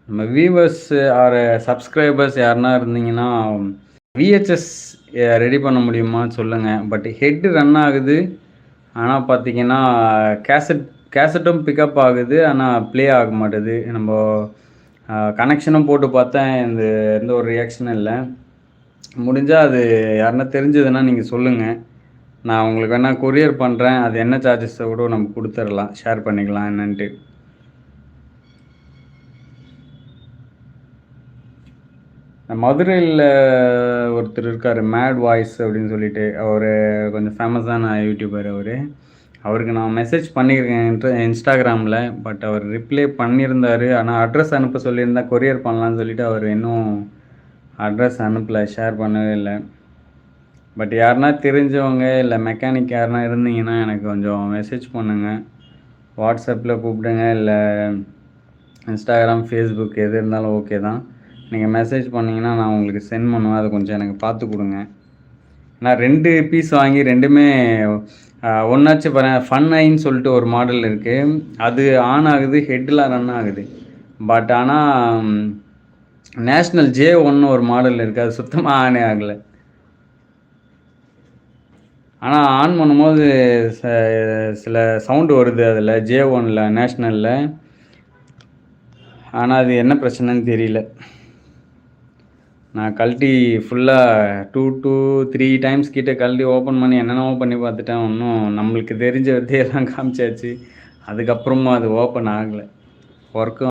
நம்ம viewers R subscribers யாருன்னா இருந்தீங்கன்னா, விஹெச்எஸ் ரெடி பண்ண முடியுமா சொல்லுங்க. பட் ஹெட் ரன் ஆகுது. ஆனா பார்த்தீங்கன்னா, கேசட் கேசட்டும் பிக்கப் ஆகுது. ஆனா ப்ளே ஆக மாட்டுது. நம்போ கனெக்ஷனும் போட்டு பார்த்தேன். எந்த ஒரு ரியாக்ஷனும் இல்ல. முடிஞ்சா அது யாருன்னா தெரிஞ்சதுன்னா நீங்க சொல்லுங்க. நான் உங்களுக்கு வேணா கொரியர் பண்றேன். அது என்ன சார்ஜஸோ கூட நம்ம குடுத்துறலாம். ஷேர் பண்ணிக்கலாம் என்னன்ட்டு. மதுரையில ஒருத்தர் இருக்காரு. மேட் வாய்ஸ் அப்படின்னு சொல்லிட்டு. அவரு கொஞ்சம் ஃபேமஸான யூடியூபர் அவரு. அவருக்கு நான் மெசேஜ் பண்ணியிருக்கேன் இன்ஸ்டாகிராமில. பட் அவர் ரிப்ளை பண்ணியிருந்தாரு. ஆனா அட்ரஸ் அனுப்ப சொல்லியிருந்தா கொரியர் பண்ணலான்னு சொல்லிட்டு அவர் இன்னும் அட்ரஸ் அனுப்பல. ஷேர் பண்ணவே இல்ல. பட் யாருன்னா தெரிஞ்சவங்க இல்ல மெக்கானிக் யாருன்னா இருந்தீங்கன்னா எனக்கு கொஞ்சம் மெசேஜ் பண்ணுங்க. வாட்ஸ்அப்ல கூப்பிடுங்க. இல்ல இன்ஸ்டாகிராம், ஃபேஸ்புக் எது இருந்தாலும் ஓகே தான். நீங்க மெசேஜ் பண்ணீங்கன்னா நான் உங்களுக்கு சென்ட் பண்ணுவேன். அத கொஞ்சம் எனக்கு பார்த்து குடுங்க. நான் 2 பீஸ் வாங்கி 2மே ஒண்ணாச்சு பாரேன். ஃபன் ஐன்னு சொல்லிட்டு ஒரு மாடல் இருக்கு. அது ஆன் ஆகுது. ஹெட்லாம் ரன் ஆகுது. பட் ஆனா நேஷனல் J1ன்னு ஒரு மாடல் இருக்கு. அது சுத்தமா ஆனே ஆகல. ஆனா ஆன் பண்ணும்போது ச சில சவுண்ட் வருது அதுல J1ல நேஷனல்ல. ஆனா அது என்ன பிரச்சனைன்னு தெரியல. நான் கழட்டி ஃபுல்லா 2 டூ 3 டைம்ஸ் கிட்ட கழட்டி ஓப்பன் பண்ணி என்னென்னவோ பண்ணி பார்த்துட்டேன். ஒண்ணும் நம்மளுக்கு தெரிஞ்ச வித்தையெல்லாம் காமிச்சாச்சு. அதுக்கப்புறமும் அது ஓப்பன் ஆகல. ஒர்க்கும்